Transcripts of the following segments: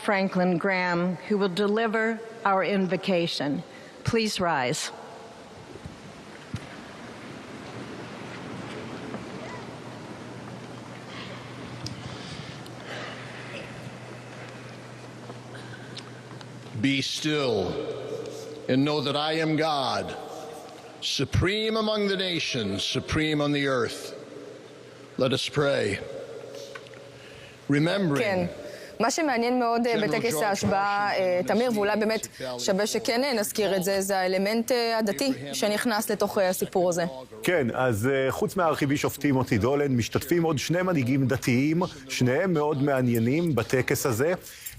Franklin Graham, who will deliver our invocation. Please rise. Be still and know that I am God, supreme among the nations, supreme on the earth. Let us pray. Remembering. כן. מה שמעניין מאוד בטקס ההשבעה, תמיר, ואולי באמת שווה שכן נזכיר את זה, זה האלמנט הדתי שנכנס לתוך הסיפור הזה. כן, אז חוץ מהארכיבישוף טימותי דולן, משתתפים עוד שני מנהיגים דתיים, שניהם מאוד מעניינים בטקס הזה.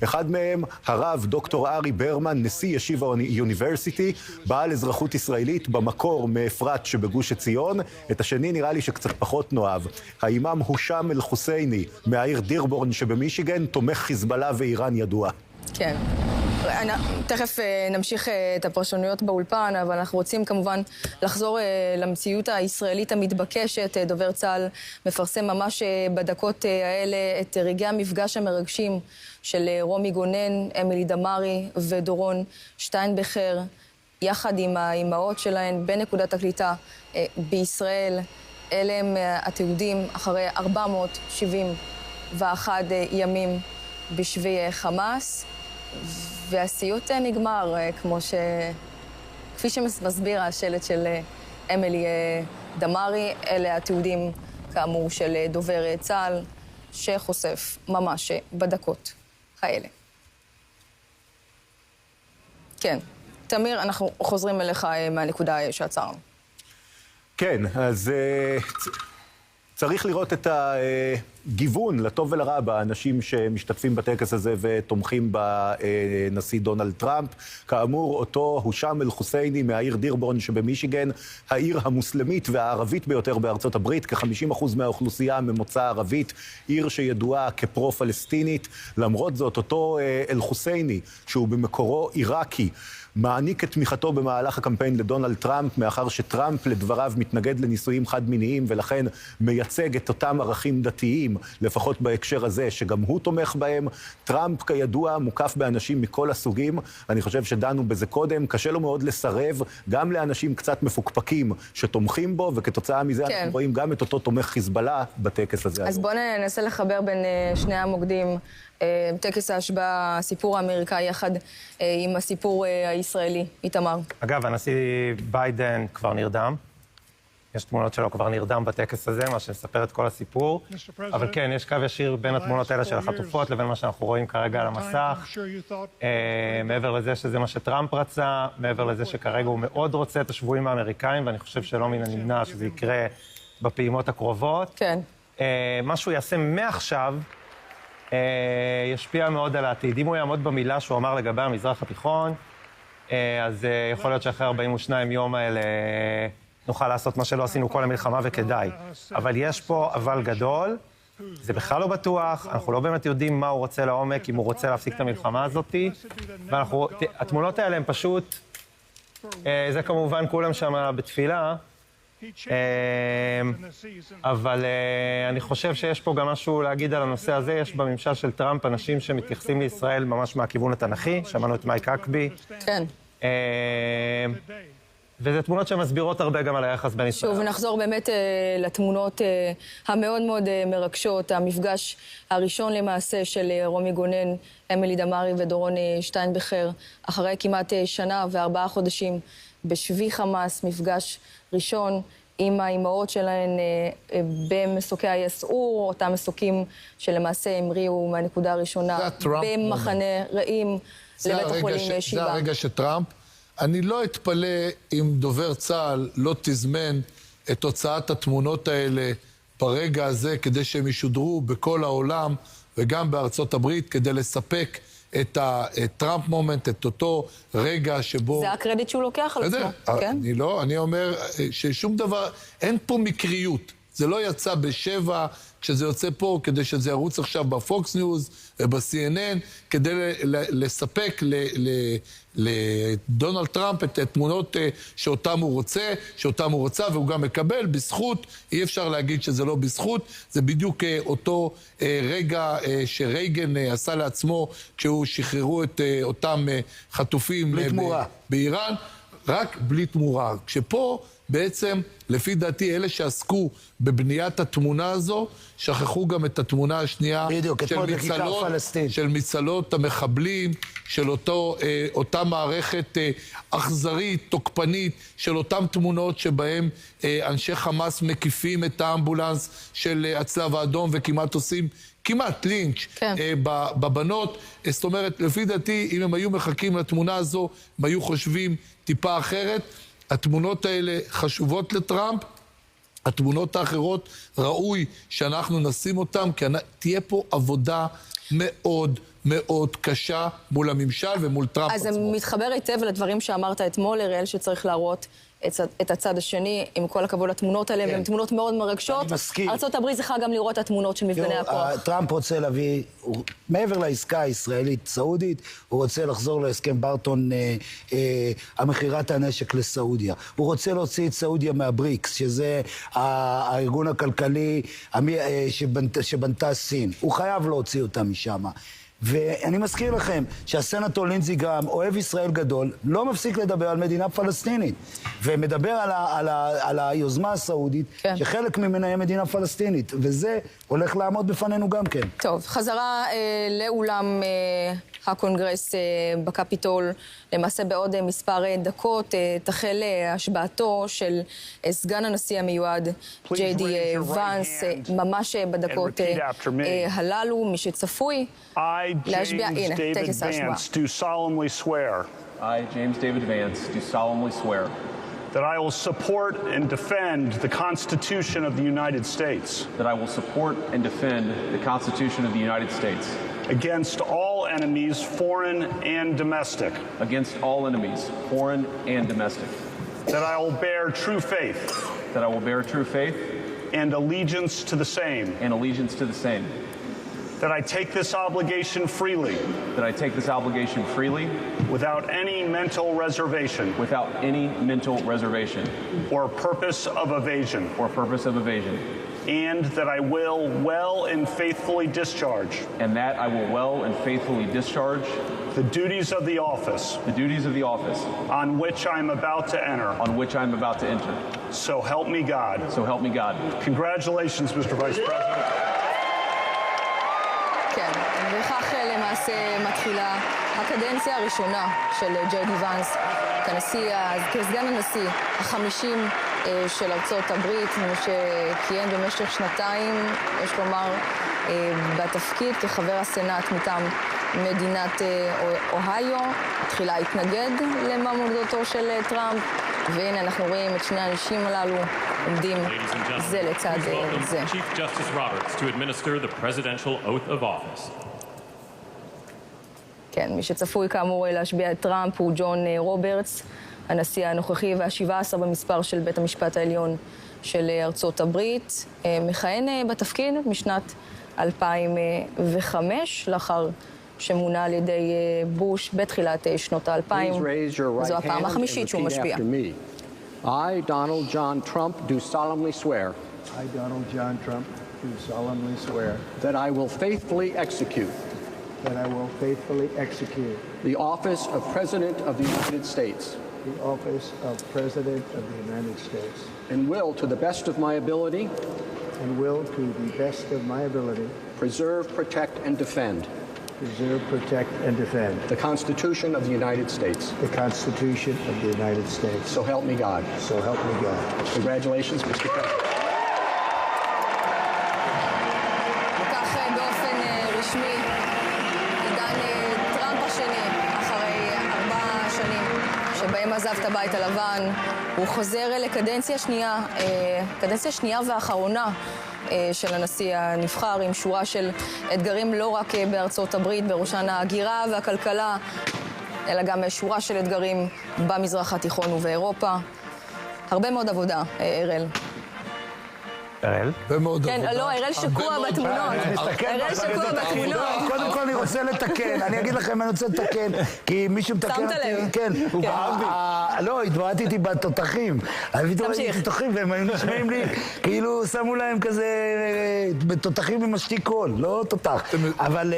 אחד מהם, הרב דוקטור ארי ברמן, נשיא ישיבה יוניברסיטי, בעל אזרחות ישראלית במקור מאפרת שבגוש עציון. את השני נראה לי שקצת פחות נאהב. האימאם הושם אל-חוסייני, מהעיר דירבורן שבמישיגן, תומך חיזבאללה ואיראן ידוע. כן. תכף נמשיך את הפרשנויות באולפן, אבל אנחנו רוצים כמובן לחזור למציאות הישראלית המתבקשת. דובר צה"ל מפרסם ממש בדקות האלה את רגעי המפגש המרגשים של רומי גונן, אמילי דמארי ודורון שטיינבכר, יחד עם האימהות שלהן בנקודת הקליטה בישראל. אלה הם התיעודים אחרי 471 ימים בשבי חמאס. והסיוט נגמר, כפי שמסביר השלט של אמילי דמארי. אלה התיעודים, כאמור, של דובר צה"ל, שחושף ממש בדקות האלה. כן, תמיר, אנחנו חוזרים אליך מהנקודה שעצרנו. כן, אז צריך לראות את הגיוון לטוב ולרע באנשים שמשתתפים בטקס הזה ותומכים בנשיא דונלד טראמפ. כאמור, אותו הושם אל-חוסייני מהעיר דירבורן שבמישיגן, העיר המוסלמית והערבית ביותר בארצות הברית, כ-50% מהאוכלוסייה ממוצא ערבית, עיר שידועה כפרו-פלסטינית. למרות זאת, אותו אל-חוסייני, שהוא במקורו עיראקי, מעניק את תמיכתו במהלך הקמפיין לדונלד טראמפ, מאחר שטראמפ לדבריו מתנגד לנישואים חד-מיניים, ולכן מייצג את אותם ערכים דתיים, לפחות בהקשר הזה, שגם הוא תומך בהם. טראמפ כידוע מוקף באנשים מכל הסוגים, אני חושב שדנו בזה קודם, קשה לו מאוד לסרב גם לאנשים קצת מפוקפקים שתומכים בו, וכתוצאה מזה אנחנו רואים גם את אותו תומך חיזבאללה בטקס הזה. אז בואו ננסה לחבר בין שני המוקדים. טקס ההשבעה, הסיפור האמריקאי יחד עם הסיפור הישראלי. איתמר. אגב, הנשיא ביידן כבר נרדם. יש תמונות שלו כבר נרדם בטקס הזה, מה שמספר את כל הסיפור. אבל כן, יש קו ישיר בין התמונות האלה של החטופות לבין מה שאנחנו רואים כרגע על המסך. מעבר לזה שזה מה שטראמפ רצה, מעבר לזה שכרגע הוא מאוד רוצה את השבויים האמריקאים, ואני חושב שלא מן הנמנע שזה יקרה בפעימות הקרובות. כן. מה שהוא יעשה מעכשיו ישפיע מאוד על העתיד. אם הוא יעמוד במילה שהוא אמר לגבי המזרח התיכון, אז יכול להיות שאחרי 42 יום האלה נוכל לעשות מה שלא עשינו כל המלחמה וכדאי. אבל יש פה אבל גדול, זה בכלל לא בטוח, אנחנו לא באמת יודעים מה הוא רוצה לעומק, אם הוא רוצה להפסיק את המלחמה הזאת. התמונות האלה הן פשוט, זה כמובן כולם שם בתפילה, אבל אני חושב שיש פה גם משהו להגיד על הנושא הזה. יש בממשל של טראמפ אנשים שמתייחסים לישראל ממש מהכיוון התנ"כי, שמענו את מייק אקבי. כן. וזה תמונות שמסבירות הרבה גם על היחס בין ישראל. שוב, נחזור באמת לתמונות המאוד מאוד מרגשות. המפגש הראשון למעשה של רומי גונן, אמילי דמארי ודורון שטיינבכר, אחרי כמעט שנה ו4 חודשים בשבי חמאס, מפגש ראשון עם האימהות שלהן במסוקי היסעור, אותם מסוקים שלמעשה המריאו מהנקודה הראשונה במחנה רעים לבית החולים שיבא. זה הרגע שטראמפ. אני לא אתפלא אם דובר צה"ל לא תזמן את הוצאת התמונות האלה ברגע הזה, כדי שהם ישודרו בכל העולם וגם בארצות הברית, כדי לספק את הטראמפ מומנט, את אותו רגע שבו... זה הקרדיט שהוא לוקח על עצמו, כן? אני אומר ששום דבר, אין פה מקריות. זה לא יצא ב7 כשזה יוצא פה, כדי שזה ירוץ עכשיו בפוקס ניוז וב-CNN, כדי לספק לדונלד טראמפ את התמונות שאותם הוא רוצה, שאותם הוא רוצה, והוא גם מקבל בזכות. אי אפשר להגיד שזה לא בזכות, זה בדיוק אותו רגע שרייגן עשה לעצמו כשהוא שחררו את אותם חטופים באיראן, רק בלי תמורה. כשפה בעצם, לפי דעתי, אלה שעסקו בבניית התמונה הזו, שכחו גם את התמונה השנייה של מצלות המחבלים, של אותה מערכת אכזרית, תוקפנית, של אותם תמונות שבהם אנשי חמאס מקיפים את האמבולנס של הצלב האדום וכמעט עושים כמעט לינץ' בבנות. זאת אומרת, לפי דעתי, אם הם היו מחכים לתמונה הזו, הם היו חושבים טיפה אחרת. התמונות האלה חשובות לטראמפ, התמונות האחרות ראוי שאנחנו נשים אותן, כי תהיה פה עבודה מאוד מאוד קשה מול הממשל ומול טראמפ עצמו. אז זה מתחבר היטב לדברים שאמרת אתמול, אריאל, שצריך להראות את הצד השני, עם כל הכבוד לתמונות האלה, והן תמונות מאוד מרגשות. אני מסכים. ארצות הברית צריכה גם לראות את התמונות של מפגני הכוח. טראמפ רוצה להביא, מעבר לעסקה הישראלית-סעודית, הוא רוצה לחזור להסכם ברטון, המכירת הנשק לסעודיה. הוא רוצה להוציא את סעודיה מהבריקס, שזה הארגון הכלכלי שבנתה סין. הוא חייב להוציא אותה משם. ואני מזכיר לכם שהסנטור לינזי גראם, אוהב ישראל גדול, לא מפסיק לדבר על מדינה פלסטינית, ומדבר על היוזמה הסעודית, שחלק ממנה היא מדינה פלסטינית, וזה הולך לעמוד בפנינו גם כן. טוב, חזרה לאולם הקונגרס בקפיטול, למעשה בעוד מספר דקות תחל השבעתו של סגן הנשיא המיועד ג'יי די ונס, ממש בדקות הללו, מי שצפוי להשביע, הנה, טקס ההשבעה. I, James David Vance, do solemnly swear that I will support and defend the Constitution of the United States. That I will support and defend the Constitution of the United States. Against all enemies, foreign and domestic. Against all enemies, foreign and domestic. That I will bear true faith. That I will bear true faith. And allegiance to the same. And allegiance to the same. That I take this obligation freely. That I take this obligation freely. Without any mental reservation. Without any mental reservation. Or purpose of evasion. Or purpose of evasion. And that I will well and faithfully discharge. And that I will well and faithfully discharge. The duties of the office. The duties of the office. On which I am about to enter. On which I am about to enter. So help me God. So help me God. Congratulations, Mr. Vice President. כן, וכך למעשה מתחילה הקדנציה הראשונה של ג'יי די ונס כסגן הנשיא ה-50 של ארצות הברית, שכיהן במשך שנתיים, יש לומר, בתפקיד כחבר הסנאט מטעם מדינת אוהיו. תחילה התנגד למועמדותו של טראמפ, והנה אנחנו רואים את שני האנשים הללו עומדים זה לצד זה. Chief Justice Roberts to administer the presidential oath of office. כן, מי שצפוי כאמור להשביע את טראמפ הוא ג'ון רוברטס, הנשיא הנוכחי וה-17 במספר של בית המשפט העליון של ארצות הברית, מכהן בתפקיד משנת 2005, לאחר שמונה על ידי בוש בתחילת שנות ה-2000. זו הפעם החמישית שהוא משביע. I, Donald John Trump, do solemnly swear. I, Donald John Trump, do solemnly swear. That I will faithfully execute. That I will faithfully execute. The office of President of the United States. The office of President of the United States. And will, to the best of my ability. And will, to the best of my ability. Preserve, protect, and defend. Preserve, protect, and defend. The Constitution of the United States. The Constitution of the United States. So help me God. So help me God. Congratulations, Mr. President. וכך באופן רשמי, עידן טראמפ השני, אחרי 4 שנים שבהם עזב את הבית הלבן, הוא חוזר לקדנציה שנייה ואחרונה של הנשיא הנבחר, עם שורה של אתגרים לא רק בארצות הברית, בראשן ההגירה והכלכלה, אלא גם שורה של אתגרים במזרח התיכון ובאירופה. הרבה מאוד עבודה, אראל. אראל? כן, לא, אראל שקוע בתמונות. אראל שקוע בתמונות. קודם כל אני רוצה לתקן, אני אגיד לכם, אני רוצה לתקן, כי מישהו מתקן אותי. שמת כן. לא, התבעטתי בתותחים. תמשיך. תותחים, והם היו נשמעים לי, כאילו שמו להם כזה, בתותחים עם משתיק קול, לא תותח. אבל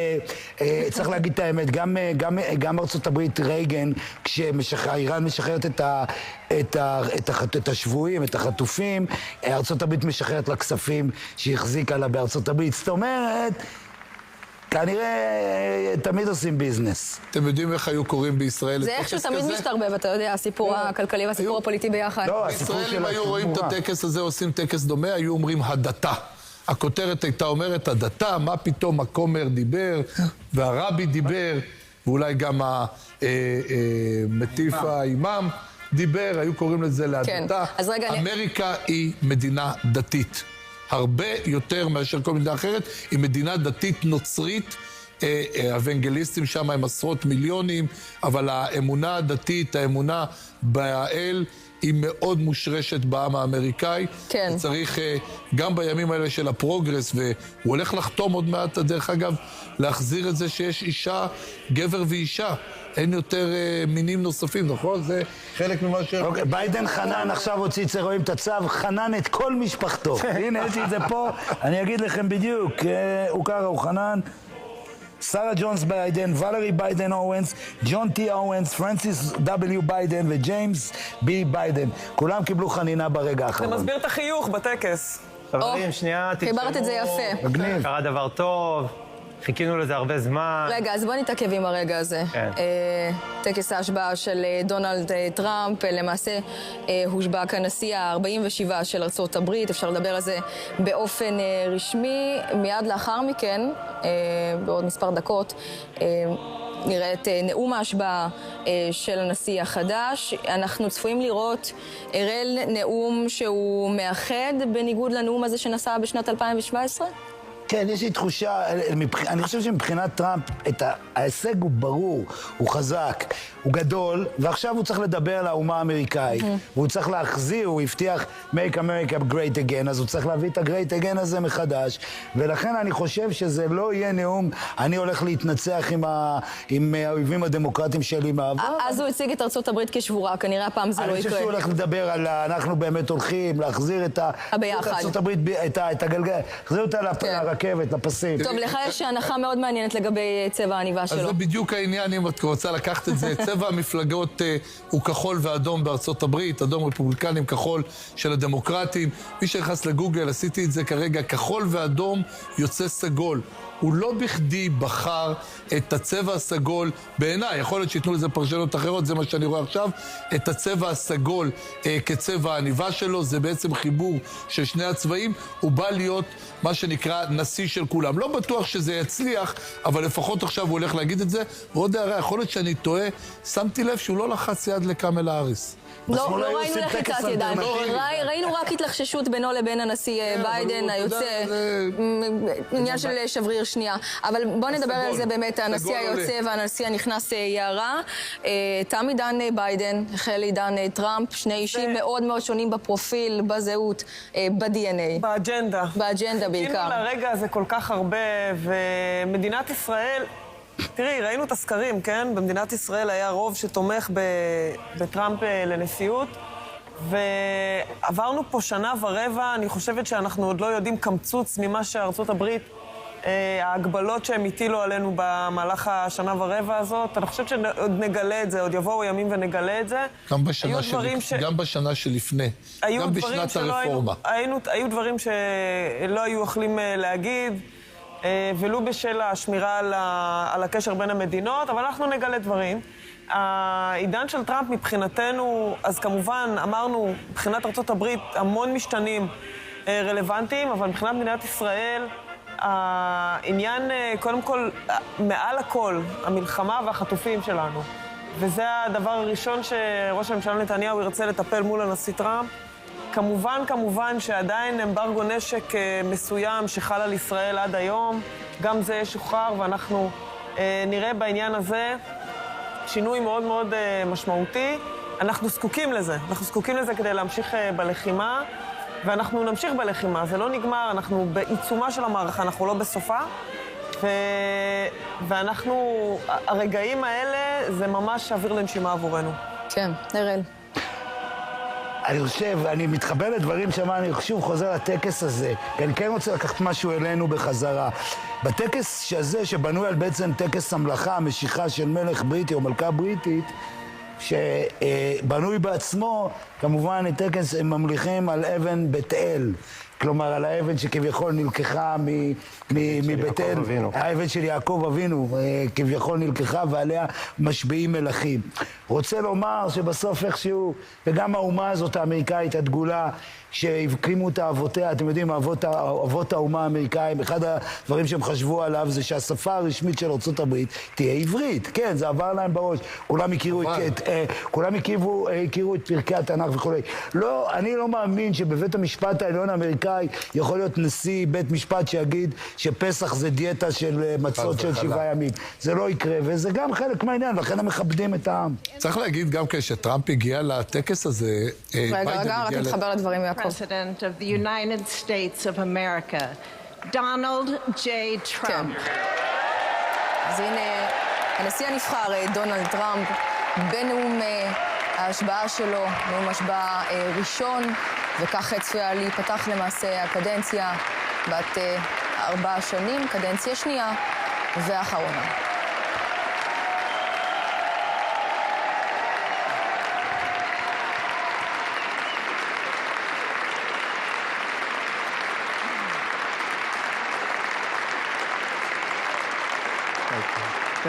צריך להגיד את האמת, גם ארצות הברית רייגן, כשאיראן משחררת את השבויים, את החטופים, ארצות הברית משחררת לכספים שהחזיקה לה בארצות הברית. זאת אומרת, כנראה תמיד עושים ביזנס. אתם יודעים איך היו קוראים בישראל זה איכשהו תמיד משתרבב, אתה יודע, הסיפור הכלכלי והסיפור הפוליטי ביחד. בישראל, אם היו רואים את הטקס הזה, עושים טקס דומה, היו אומרים הדתה. הכותרת הייתה אומרת הדתה, מה פתאום הכומר דיבר, והרבי דיבר, ואולי גם המטיף האימאם דיבר, היו קוראים לזה להדתה. אמריקה היא מדינה דתית. הרבה יותר מאשר כל מדינה אחרת, היא מדינה דתית נוצרית, האוונגליסטים שם הם עשרות מיליונים, אבל האמונה הדתית, האמונה באל, היא מאוד מושרשת בעם האמריקאי. כן. צריך גם בימים האלה של הפרוגרס, והוא הולך לחתום עוד מעט, דרך אגב, להחזיר את זה שיש אישה, גבר ואישה. אין יותר מינים נוספים, נכון? זה חלק ממה ש... ביידן חנן, עכשיו הוציא, רואים את הצו, חנן את כל משפחתו. הנה, יש לי את זה פה, אני אגיד לכם בדיוק, הוא קרא, הוא חנן. שרה ג'ונס ביידן, ולרי ביידן אורנס, ג'ון טי אורנס, פרנסיס W ביידן וג'יימס B ביידן. כולם קיבלו חנינה ברגע האחרון. זה מסביר את החיוך בטקס. חברים, שנייה, תתשמו. חיברת את זה יפה. מגניב. קרה דבר טוב, חיכינו לזה הרבה זמן. רגע, אז בוא נתעכב עם הרגע הזה. כן. טקס ההשבעה של דונלד טראמפ, למעשה הושבע כנשיא ה-47 של ארצות הברית, אפשר לדבר על זה באופן רשמי. מיד לאחר מכן, בעוד מספר דקות, נראה את נאום ההשבעה של הנשיא החדש. אנחנו צפויים לראות אראל נאום שהוא מאחד בניגוד לנאום הזה שנשא בשנת 2017? כן, יש לי תחושה, אני חושב שמבחינת טראמפ, ההישג הוא ברור, הוא חזק, הוא גדול, ועכשיו הוא צריך לדבר על האומה האמריקאית, והוא צריך להחזיר, הוא הבטיח Make America Great Again, אז הוא צריך להביא את ה-Great Again הזה מחדש, ולכן אני חושב שזה לא יהיה נאום, אני הולך להתנצח עם האויבים הדמוקרטיים שלי מהעבר. אז הוא הציג את ארצות הברית כשבורה, כנראה הפעם זה לא יקרה. אני חושב שהוא הולך לדבר על, אנחנו באמת הולכים להחזיר את ארצות הברית, את הגלגל, להחזיר אותה לרכבת, לפסים. טוב, לך יש הנחה מאוד מעניינת לגבי צבע העניבה שלו. אז זה בדיוק העניין, אם את רוצה לקחת את זה, צבע המפלגות הוא כחול ואדום בארצות הברית, אדום רפובליקנים, כחול של הדמוקרטים. מי שנכנס לגוגל, עשיתי את זה כרגע, כחול ואדום יוצא סגול. הוא לא בכדי בחר את הצבע הסגול, בעיניי, יכול להיות שיתנו לזה פרשנות אחרות, זה מה שאני רואה עכשיו, את הצבע הסגול כצבע העניבה שלו, זה בעצם חיבור של שני הצבעים, הוא בא להיות מה שנקרא נשיא של כולם. לא בטוח שזה יצליח, אבל לפחות עכשיו הוא הולך להגיד את זה, ועוד הערה, יכול להיות שאני טועה, שמתי לב שהוא לא לחץ יד לקמל האריס. לא ראינו לחיצת ידיים, ראינו רק התלחששות בינו לבין הנשיא ביידן היוצא, עניין של שבריר שנייה. אבל בוא נדבר על זה באמת, הנשיא היוצא והנשיא הנכנס יערה. תם עידן ביידן, החל עידן טראמפ, שני אישים מאוד מאוד שונים בפרופיל, בזהות, ב-DNA. באג'נדה. באג'נדה בעיקר. כאילו לרגע הזה כל כך הרבה, ומדינת ישראל... תראי, ראינו את הסקרים, כן? במדינת ישראל היה רוב שתומך בטראמפ לנשיאות, ועברנו פה שנה ורבע, אני חושבת שאנחנו עוד לא יודעים קמצוץ ממה שארצות הברית, ההגבלות שהם הטילו עלינו במהלך השנה ורבע הזאת, אני חושבת שעוד נגלה את זה, עוד יבואו ימים ונגלה את זה. גם בשנה שלפני, גם בשנת הרפורמה. היו דברים שלא היו יכולים להגיד, ולו בשל השמירה על הקשר בין המדינות, אבל אנחנו נגלה דברים. העידן של טראמפ מבחינתנו, אז כמובן אמרנו, מבחינת ארצות הברית המון משתנים רלוונטיים, אבל מבחינת מדינת ישראל, העניין קודם כל, מעל הכל, המלחמה והחטופים שלנו. וזה הדבר הראשון שראש הממשלה נתניהו ירצה לטפל מול הנשיא טראמפ. כמובן שעדיין אמברגו נשק מסוים שחל על ישראל עד היום, גם זה ישוחרר, ואנחנו נראה בעניין הזה שינוי מאוד מאוד משמעותי. אנחנו זקוקים לזה כדי להמשיך בלחימה, ואנחנו נמשיך בלחימה, זה לא נגמר, אנחנו בעיצומה של המערכה, אנחנו לא בסופה. ואנחנו, הרגעים האלה זה ממש אוויר לנשימה עבורנו. כן, הראל. אני חושב, אני מתחבר לדברים שאמרנו, אני שוב חוזר לטקס הזה, כי אני כן רוצה לקחת משהו אלינו בחזרה. בטקס הזה, שבנוי על בעצם טקס המלכה, המשיכה של מלך בריטי או מלכה בריטית, שבנוי בעצמו, כמובן טקס הם ממליכים על אבן בית אל. כלומר, על האבן שכביכול נלקחה מבית אל, האבן של יעקב אבינו, כביכול נלקחה, ועליה משביעים מלכים. רוצה לומר שבסוף איכשהו, וגם האומה הזאת האמריקאית, הדגולה, שהבקימו את אבותיה, אתם יודעים, אבות האומה האמריקאים, אחד הדברים שהם חשבו עליו זה שהשפה הרשמית של ארצות הברית תהיה עברית. כן, זה עבר להם בראש. כולם הכירו את פרקי התנ"ך וכו'. לא, אני לא מאמין שבבית המשפט העליון האמריקאי יכול להיות נשיא בית משפט שיגיד שפסח זה דיאטה של מצות של 7 ימים. זה לא יקרה, וזה גם חלק מהעניין, לכן הם מכבדים את העם. צריך להגיד גם כשטראמפ הגיע לטקס הזה, רגע, רק נתחבר לדברים יעקב. President of the United States of America, Donald J. Trump. אז הנה, הנשיא הנבחר דונלד טראמפ, בנאום ההשבעה שלו, נאום השבעה ראשון, וכך צפויה להיפתח למעשה הקדנציה בת 4 שנים, קדנציה שנייה ואחרונה.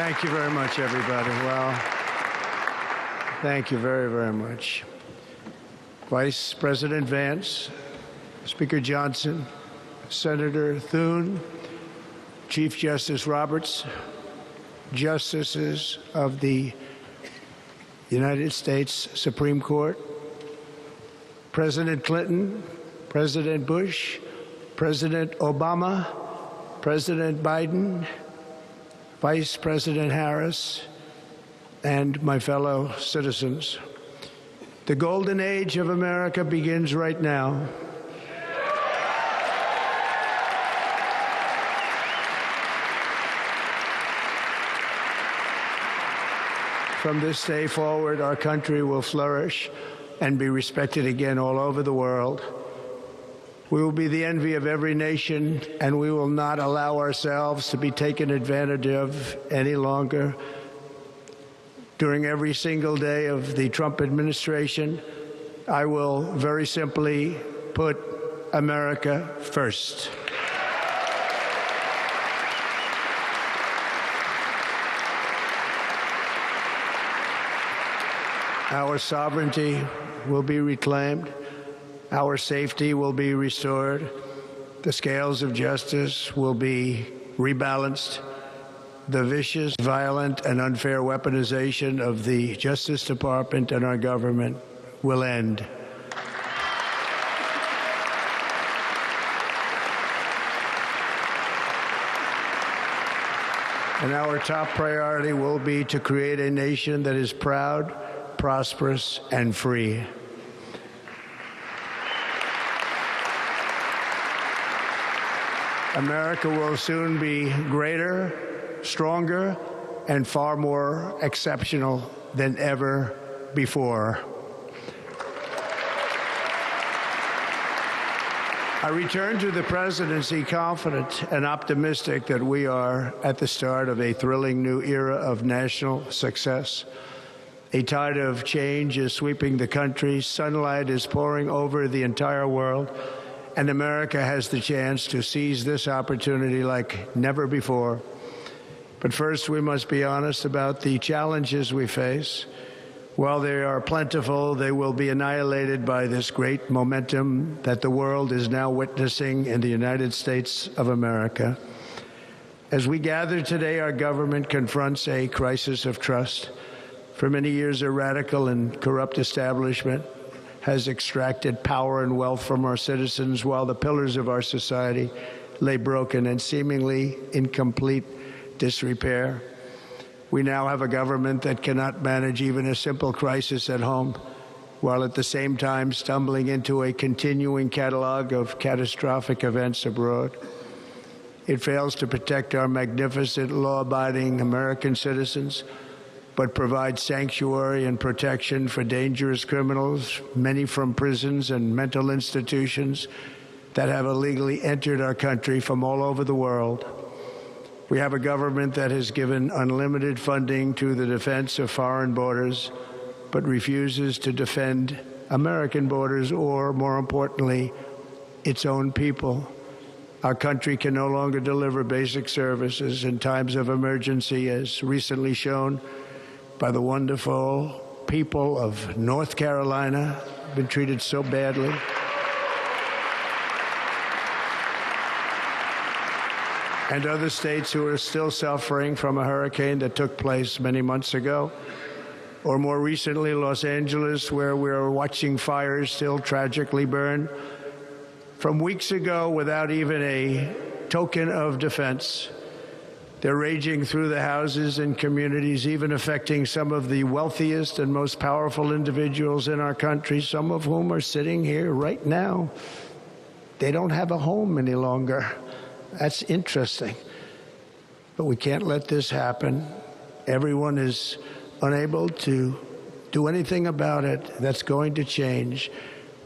Thank you very much, everybody. Well, thank you very, very much. Vice President Vance, Speaker Johnson, Senator Thune, Chief Justice Roberts, Justices of the United States Supreme Court, President Clinton, President Bush, President Obama, President Biden, Vice President Harris, and my fellow citizens. The golden age of America begins right now. From this day forward, our country will flourish and be respected again all over the world. We will be the envy of every nation, and we will not allow ourselves to be taken advantage of any longer. During every single day of the Trump administration, I will very simply put America first. Our sovereignty will be reclaimed. Our safety will be restored. The scales of justice will be rebalanced. The vicious, violent, and unfair weaponization of the Justice Department and our government will end. And our top priority will be to create a nation that is proud, prosperous, and free. America will soon be greater, stronger, and far more exceptional than ever before. I return to the presidency confident and optimistic that we are at the start of a thrilling new era of national success. A tide of change is sweeping the country. Sunlight is pouring over the entire world. And America has the chance to seize this opportunity like never before. But first, we must be honest about the challenges we face. While they are plentiful, they will be annihilated by this great momentum that the world is now witnessing in the United States of America. As we gather today, our government confronts a crisis of trust. For many years, a radical and corrupt establishment has extracted power and wealth from our citizens while the pillars of our society lay broken and seemingly in complete disrepair. We now have a government that cannot manage even a simple crisis at home, while at the same time stumbling into a continuing catalog of catastrophic events abroad. It fails to protect our magnificent, law-abiding American citizens, but provides sanctuary and protection for dangerous criminals, many from prisons and mental institutions that have illegally entered our country from all over the world. We have a government that has given unlimited funding to the defense of foreign borders, but refuses to defend American borders or, more importantly, its own people. Our country can no longer deliver basic services in times of emergency, as recently shown by the wonderful people of North Carolina, been treated so badly. And other states who are still suffering from a hurricane that took place many months ago. Or more recently, Los Angeles, where we're watching fires still tragically burn. From weeks ago, without even a token of defense, they're raging through the houses and communities, even affecting some of the wealthiest and most powerful individuals in our country, some of whom are sitting here right now. They don't have a home any longer. That's interesting. But we can't let this happen. Everyone is unable to do anything about it. That's going to change.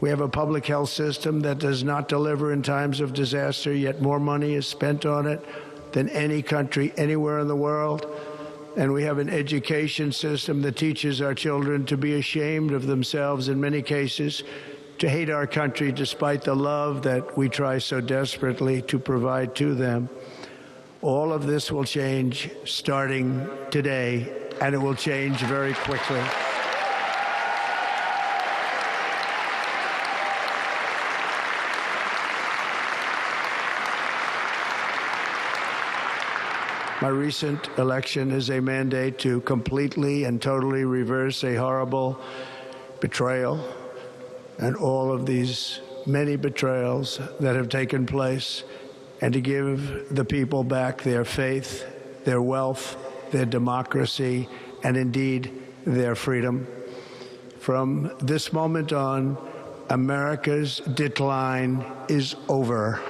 We have a public health system that does not deliver in times of disaster, yet more money is spent on it than any country anywhere in the world. And we have an education system that teaches our children to be ashamed of themselves in many cases, to hate our country despite the love that we try so desperately to provide to them. All of this will change starting today, and it will change very quickly. My recent election is a mandate to completely and totally reverse a horrible betrayal and all of these many betrayals that have taken place, and to give the people back their faith, their wealth, their democracy, and indeed their freedom. From this moment on, America's decline is over.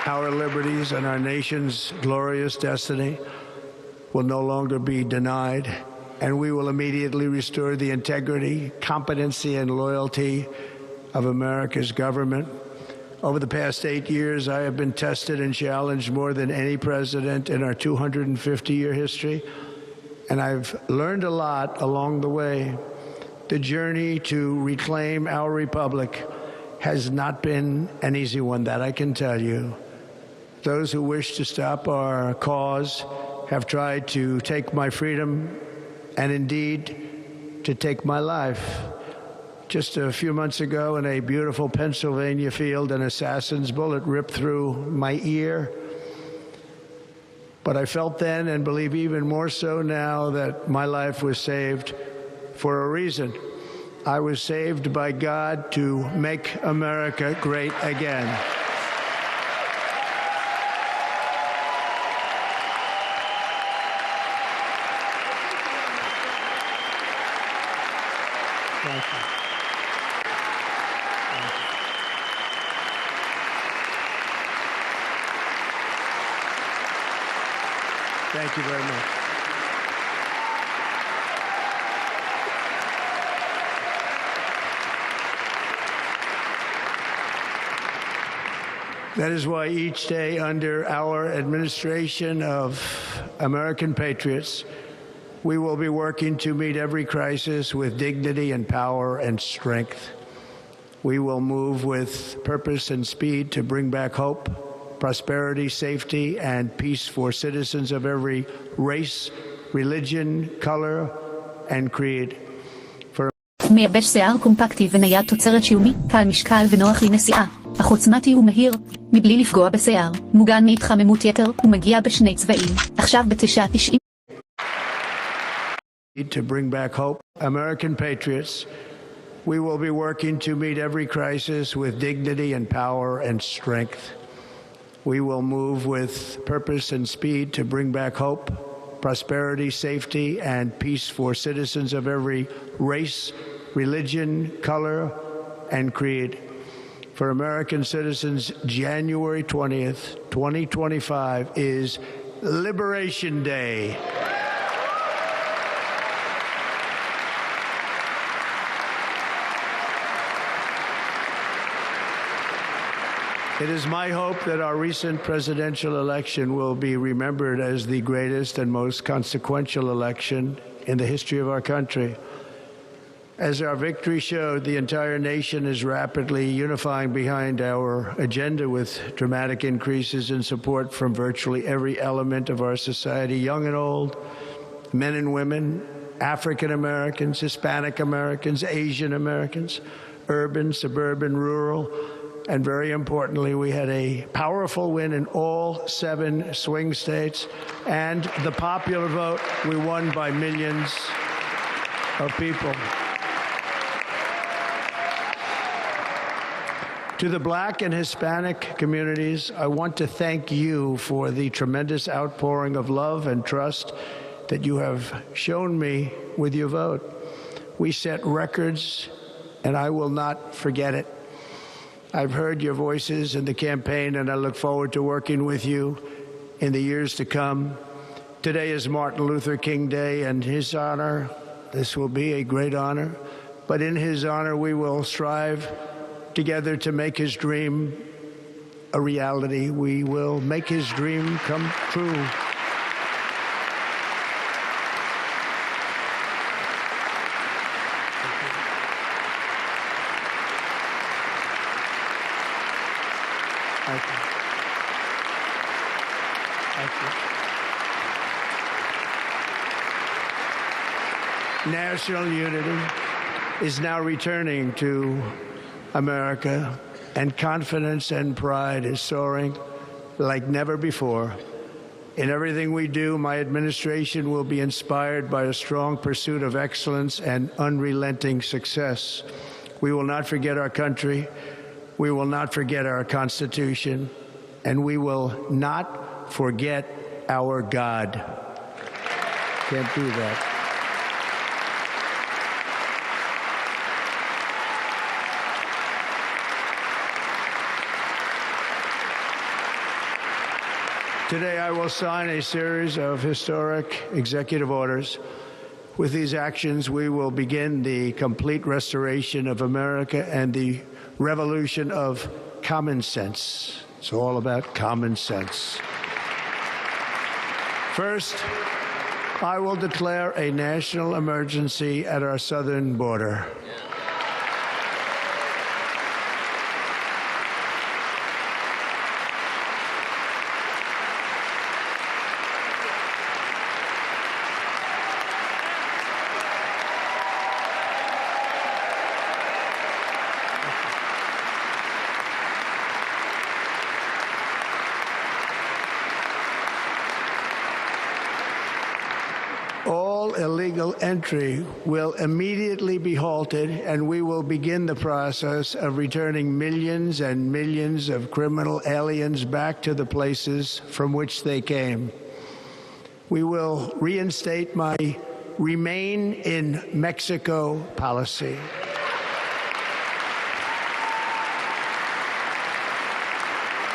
Our liberties and our nation's glorious destiny will no longer be denied, and we will immediately restore the integrity, competency, and loyalty of America's government. Over the past 8 years, I have been tested and challenged more than any president in our 250-year history, and I've learned a lot along the way. The journey to reclaim our republic has not been an easy one, that I can tell you. Those who wish to stop our cause have tried to take my freedom and indeed to take my life. Just a few months ago in a beautiful Pennsylvania field, an assassin's bullet ripped through my ear. But I felt then, and believe even more so now, that my life was saved for a reason. I was saved by God to make America great again. Thank you. Thank you very much. That is why each day under our administration of American patriots, we will be working to meet every crisis with dignity and power and strength. We will move with purpose and speed to bring back hope, prosperity, safety, and peace for citizens of every race, religion, color, and creed. מייבש שיער קומפקטי ונייד תוצרת שיומי, קל משקל ונוח לנסיעה, אך עוצמתי ומהיר, מבלי לפגוע בשיער, מוגן מהתחממות יתר ומגיע בשני צבעים, עכשיו ב9.90. To bring back hope, American patriots, we will be working to meet every crisis with dignity and power and strength. We will move with purpose and speed to bring back hope, prosperity, safety, and peace for citizens of every race, religion, color, and creed. For American citizens, January 20th, 2025 is Liberation Day. It is my hope that our recent presidential election will be remembered as the greatest and most consequential election in the history of our country. As our victory showed, the entire nation is rapidly unifying behind our agenda with dramatic increases in support from virtually every element of our society, young and old, men and women, African Americans, Hispanic Americans, Asian Americans, urban, suburban, rural, and very importantly, we had a powerful win in all 7 swing states, and the popular vote, we won by millions of people. To the Black and Hispanic communities, I want to thank you for the tremendous outpouring of love and trust that you have shown me with your vote. We set records, and I will not forget it. I've heard your voices in the campaign, and I look forward to working with you in the years to come. Today is Martin Luther King Day, and his honor, this will be a great honor, but in his honor we will strive together to make his dream a reality. We will make his dream come true. Thank you. Thank you. National unity is now returning to America, and confidence and pride is soaring like never before. In everything we do, my administration will be inspired by a strong pursuit of excellence and unrelenting success. We will not forget our country. We will not forget our Constitution, and we will not forget our God. Can't do that. Today, I will sign a series of historic executive orders. With these actions, we will begin the complete restoration of America and the revolution of common sense. It's all about common sense. First, I will declare a national emergency at our southern border. Illegal entry will immediately be halted, and we will begin the process of returning millions and millions of criminal aliens back to the places from which they came. We will reinstate my Remain in Mexico policy.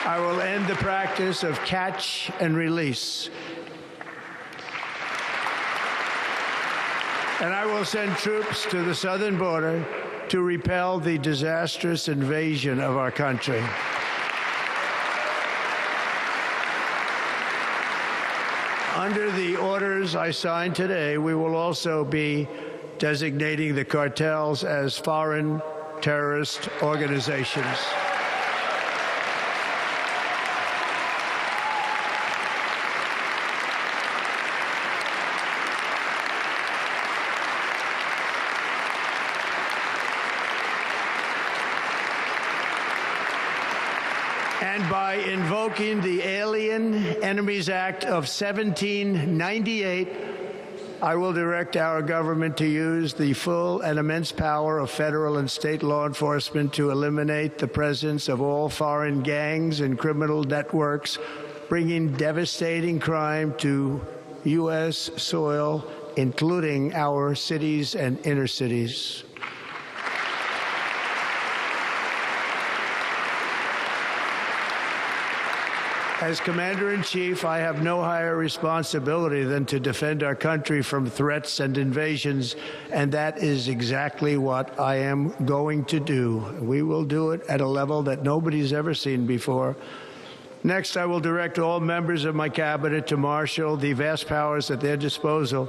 I will end the practice of catch and release. And I will send troops to the southern border to repel the disastrous invasion of our country. Under the orders I signed today, we will also be designating the cartels as foreign terrorist organizations. And by invoking the Alien Enemies Act of 1798, I will direct our government to use the full and immense power of federal and state law enforcement to eliminate the presence of all foreign gangs and criminal networks, bringing devastating crime to U.S. soil, including our cities and inner cities. As Commander-in-Chief, I have no higher responsibility than to defend our country from threats and invasions, and that is exactly what I am going to do. We will do it at a level that nobody's ever seen before. Next, I will direct all members of my cabinet to marshal the vast powers at their disposal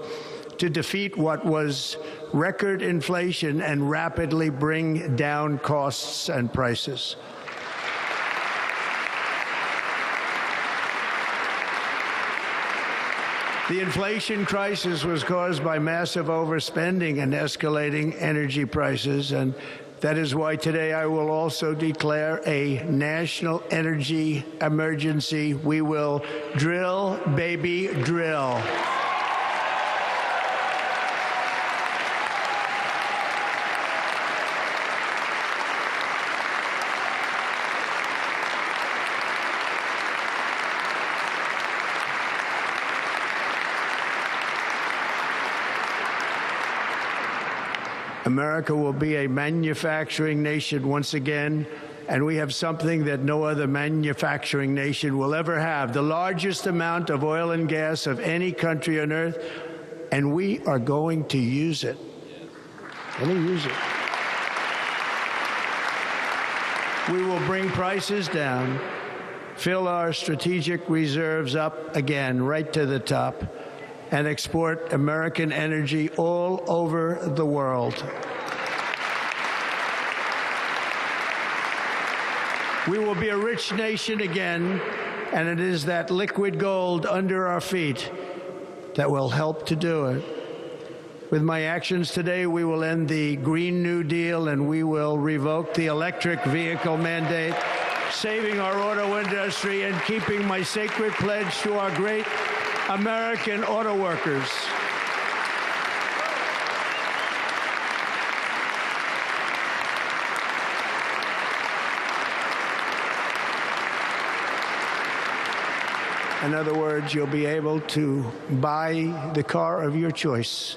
to defeat what was record inflation and rapidly bring down costs and prices. The inflation crisis was caused by massive overspending and escalating energy prices, and that is why today I will also declare a national energy emergency. We will drill, baby, drill. America will be a manufacturing nation once again, and we have something that no other manufacturing nation will ever have, the largest amount of oil and gas of any country on earth, and we are going to use it. We will bring prices down, fill our strategic reserves up again, right to the top, and export American energy all over the world. We will be a rich nation again, and it is that liquid gold under our feet that will help to do it. With my actions today, we will end the Green New Deal, and we will revoke the electric vehicle mandate, saving our auto industry and keeping my sacred pledge to our great American auto workers. In other words, you'll be able to buy the car of your choice.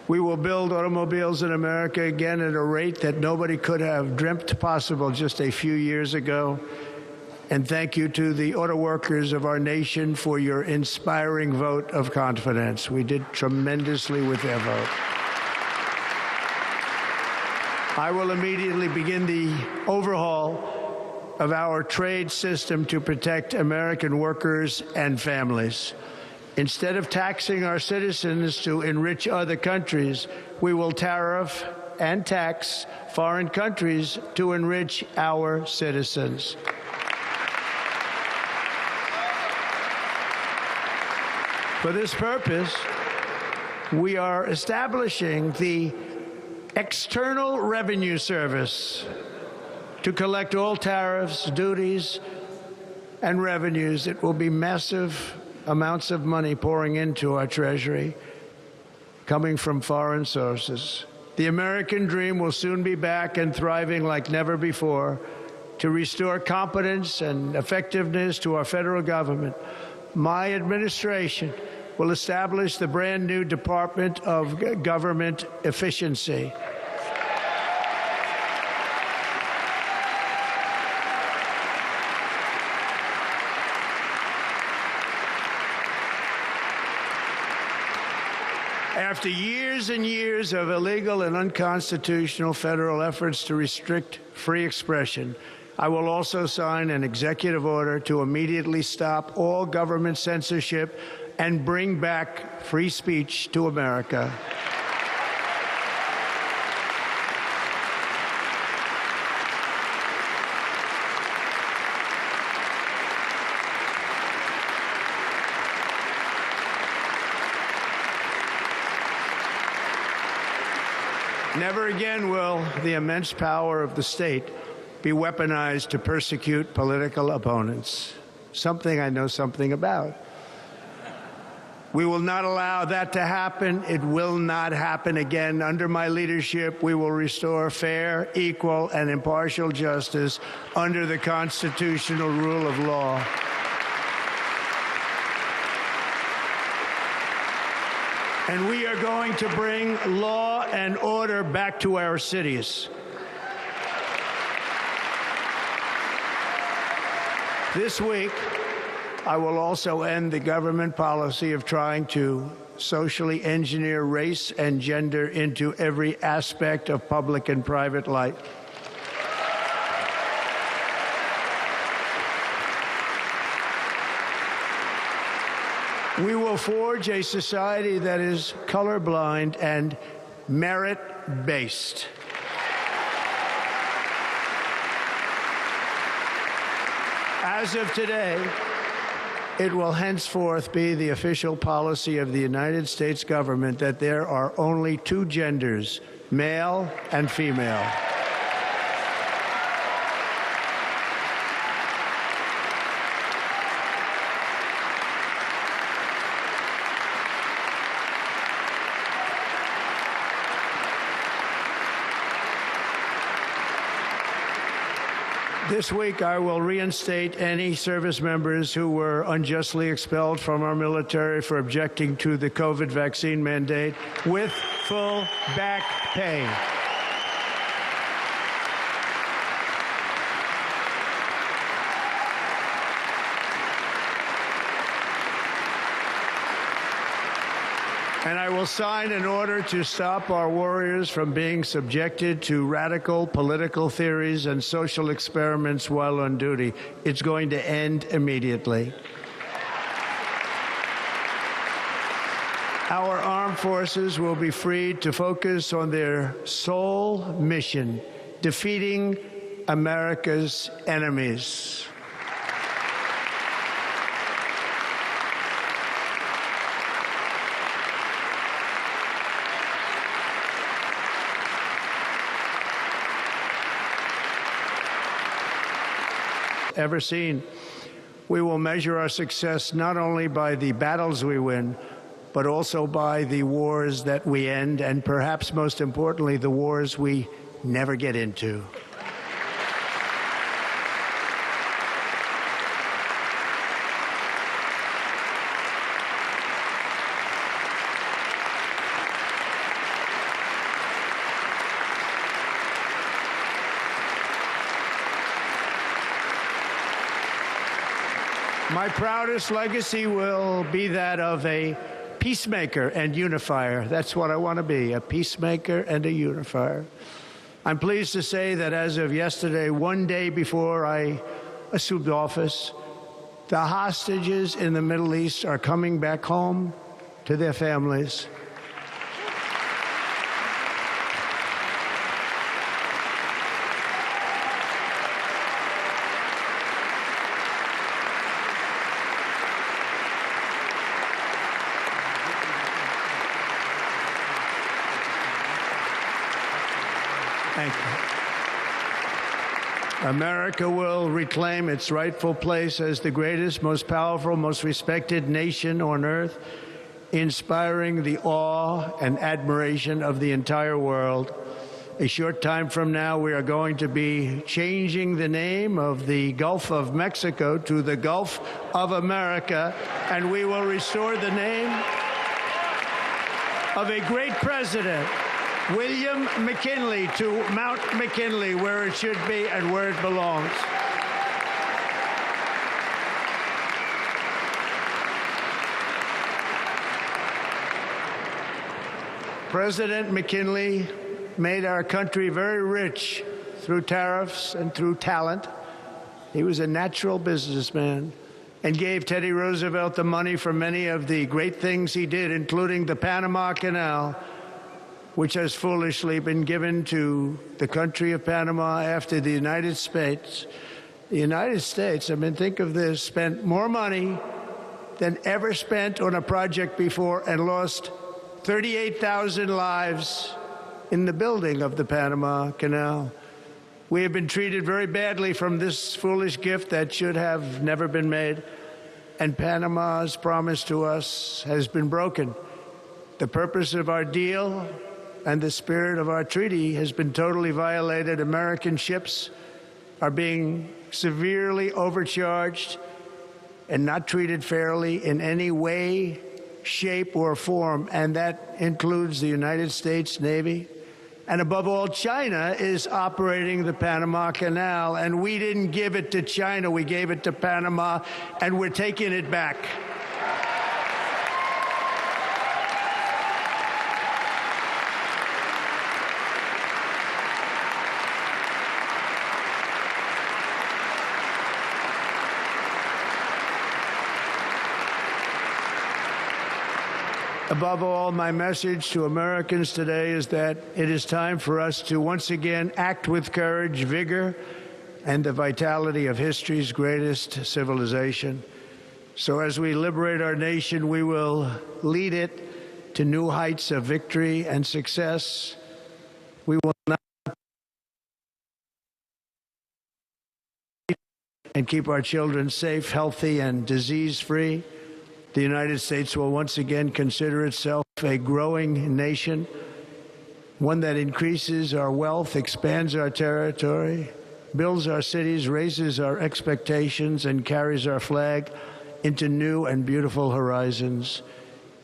We will build automobiles in America again at a rate that nobody could have dreamt possible just a few years ago. And thank you to the auto workers of our nation for your inspiring vote of confidence. We did tremendously with their vote. I will immediately begin the overhaul of our trade system to protect American workers and families. Instead of taxing our citizens to enrich other countries, we will tariff and tax foreign countries to enrich our citizens. For this purpose, we are establishing the External Revenue Service to collect all tariffs, duties, and revenues. It will be massive amounts of money pouring into our treasury, coming from foreign sources. The American dream will soon be back and thriving like never before to restore competence and effectiveness to our federal government. My administration will establish the brand new Department of Government Efficiency. After years and years of illegal and unconstitutional federal efforts to restrict free expression, I will also sign an executive order to immediately stop all government censorship and bring back free speech to America. Never again will the immense power of the state be weaponized to persecute political opponents, something I know something about. We will not allow that to happen. It will not happen again. Under my leadership, we will restore fair, equal, and impartial justice under the constitutional rule of law. And we are going to bring law and order back to our cities. This week, I will also end the government policy of trying to socially engineer race and gender into every aspect of public and private life. We will forge a society that is colorblind and merit-based. As of today, it will henceforth be the official policy of the United States government that there are only two genders, male and female. This week, I will reinstate any service members who were unjustly expelled from our military for objecting to the COVID vaccine mandate with full back pay. And I will sign an order to stop our warriors from being subjected to radical political theories and social experiments while on duty. It's going to end immediately. Our armed forces will be freed to focus on their sole mission, defeating America's enemies. Ever seen. We will measure our success not only by the battles we win, but also by the wars that we end, and perhaps most importantly, the wars we never get into. My proudest legacy will be that of a peacemaker and unifier. That's what I want to be, a peacemaker and a unifier. I'm pleased to say that as of yesterday, one day before I assumed office, the hostages in the Middle East are coming back home to their families. Thank you. America will reclaim its rightful place as the greatest, most powerful, most respected nation on earth, inspiring the awe and admiration of the entire world. A short time from now, we are going to be changing the name of the Gulf of Mexico to the Gulf of America, and we will restore the name of a great president, William McKinley, to Mount McKinley, where it should be and where it belongs. President McKinley made our country very rich through tariffs and through talent. He was a natural businessman and gave Teddy Roosevelt the money for many of the great things he did, including the Panama Canal, which has foolishly been given to the country of Panama after the United States. The United States, I mean, think of this, spent more money than ever spent on a project before and lost 38,000 lives in the building of the Panama Canal. We have been treated very badly from this foolish gift that should have never been made. and Panama's promise to us has been broken. The purpose of our deal and the spirit of our treaty has been totally violated. American ships are being severely overcharged and not treated fairly in any way, shape, or form, and that includes the United States Navy. And above all, China is operating the Panama Canal, and we didn't give it to China, we gave it to Panama, and we're taking it back. Above all, my message to Americans today is that it is time for us to once again act with courage, vigor, and the vitality of history's greatest civilization. So as we liberate our nation, we will lead it to new heights of victory and success. We will not and keep our children safe, healthy, and disease-free. The United States will once again consider itself a growing nation, one that increases our wealth, expands our territory, builds our cities, raises our expectations, and carries our flag into new and beautiful horizons.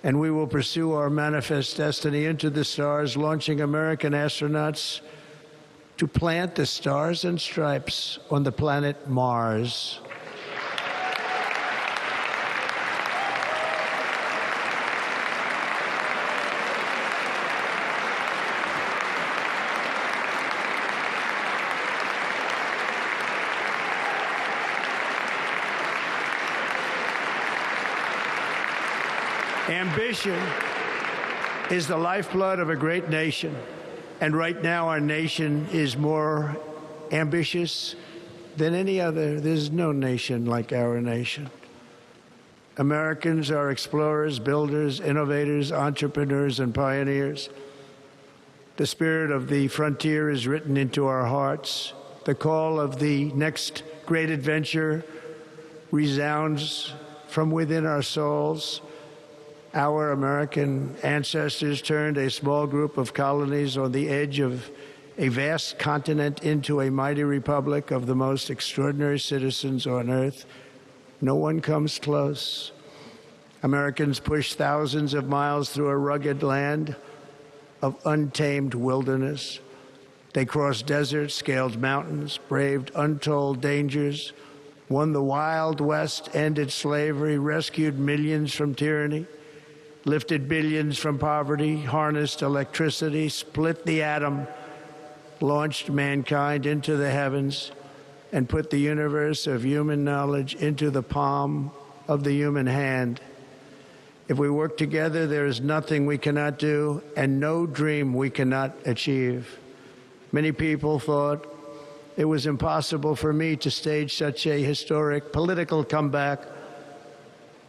And we will pursue our manifest destiny into the stars, launching American astronauts to plant the stars and stripes on the planet Mars. Ambition is the lifeblood of a great nation, and right now our nation is more ambitious than any other. There's no nation like our nation. Americans are explorers, builders, innovators, entrepreneurs, and pioneers. The spirit of the frontier is written into our hearts. The call of the next great adventure resounds from within our souls. Our American ancestors turned a small group of colonies on the edge of a vast continent into a mighty republic of the most extraordinary citizens on earth. No one comes close. Americans pushed thousands of miles through a rugged land of untamed wilderness. They crossed deserts, scaled mountains, braved untold dangers, won the Wild West, ended slavery, rescued millions from tyranny, lifted billions from poverty, harnessed electricity, split the atom, launched mankind into the heavens, and put the universe of human knowledge into the palm of the human hand. If we work together, there is nothing we cannot do and no dream we cannot achieve. Many people thought it was impossible for me to stage such a historic political comeback.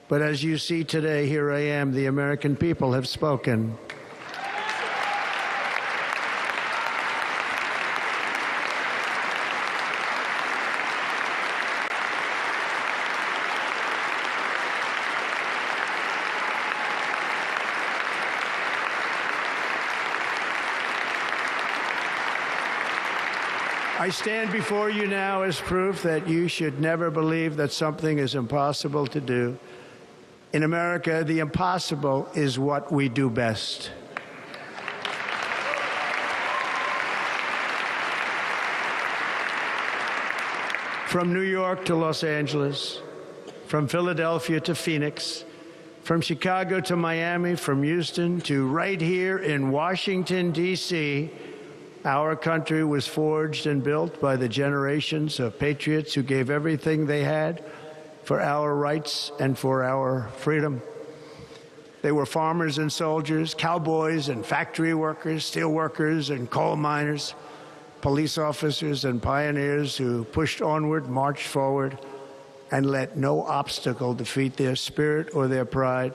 But as you see today, here I am. The American people have spoken. I stand before you now as proof that you should never believe that something is impossible to do. In America, the impossible is what we do best. From New York to Los Angeles, from Philadelphia to Phoenix, from Chicago to Miami, from Houston to right here in Washington, D.C., our country was forged and built by the generations of patriots who gave everything they had for our rights and for our freedom. They were farmers and soldiers, cowboys and factory workers, steel workers and coal miners, police officers and pioneers who pushed onward, marched forward, and let no obstacle defeat their spirit or their pride.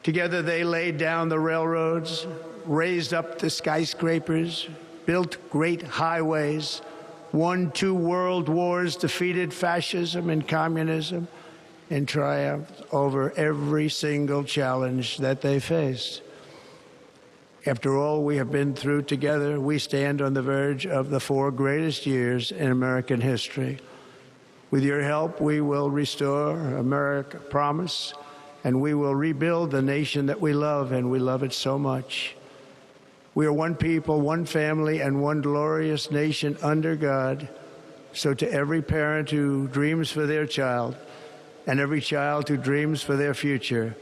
Together they laid down the railroads, raised up the skyscrapers, built great highways, won 2 world wars, defeated fascism and communism, and triumphed over every single challenge that they faced. After all we have been through together, we stand on the verge of the 4 greatest years in American history. With your help, we will restore America promise, and we will rebuild the nation that we love, and we love it so much. We are one people, one family, and one glorious nation under God. So to every parent who dreams for their child, and every child who dreams for their future,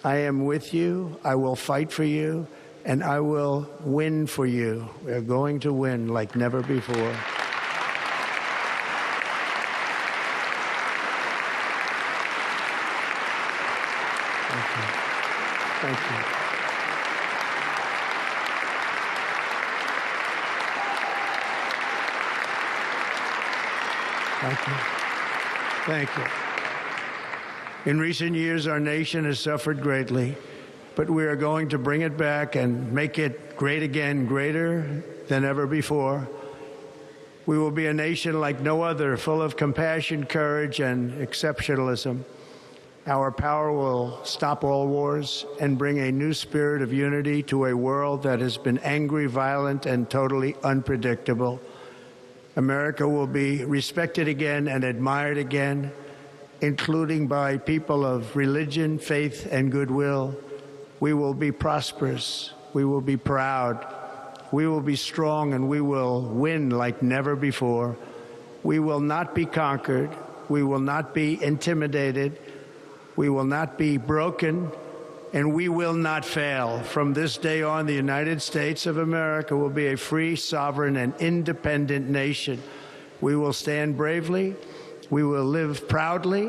I am with you, I will fight for you, and I will win for you. We are going to win like never before. Thank you. Thank you. Thank you. Thank you. In recent years, our nation has suffered greatly, but we are going to bring it back and make it great again, greater than ever before. We will be a nation like no other, full of compassion, courage, and exceptionalism. Our power will stop all wars and bring a new spirit of unity to a world that has been angry, violent, and totally unpredictable. America will be respected again and admired again, including by people of religion, faith, and goodwill. We will be prosperous. We will be proud. We will be strong, and we will win like never before. We will not be conquered. We will not be intimidated. We will not be broken, and we will not fail. From this day on, the United States of America will be a free, sovereign, and independent nation. We will stand bravely. We will live proudly.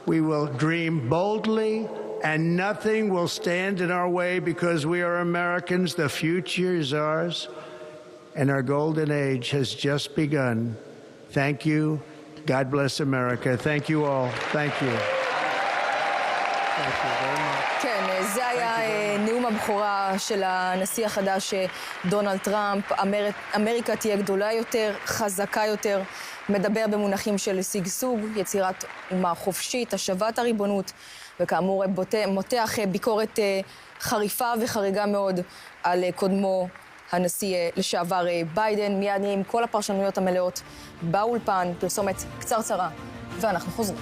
We will dream boldly, and nothing will stand in our way because we are Americans. The future is ours, and our golden age has just begun. Thank you. God bless America. Thank you all. Thank you. כן, זה היה נאום הבכורה של הנשיא החדש דונלד טראמפ. אמריקה תהיה גדולה יותר, חזקה יותר, מדבר במונחים של שגשוג, יצירת אומה חופשית, השבעת הריבונות, וכאמור מותח ביקורת חריפה וחריגה מאוד על קודמו הנשיא לשעבר ביידן. מיד עם כל הפרשנויות המלאות באולפן, פרסומת קצרצרה, ואנחנו חוזרים.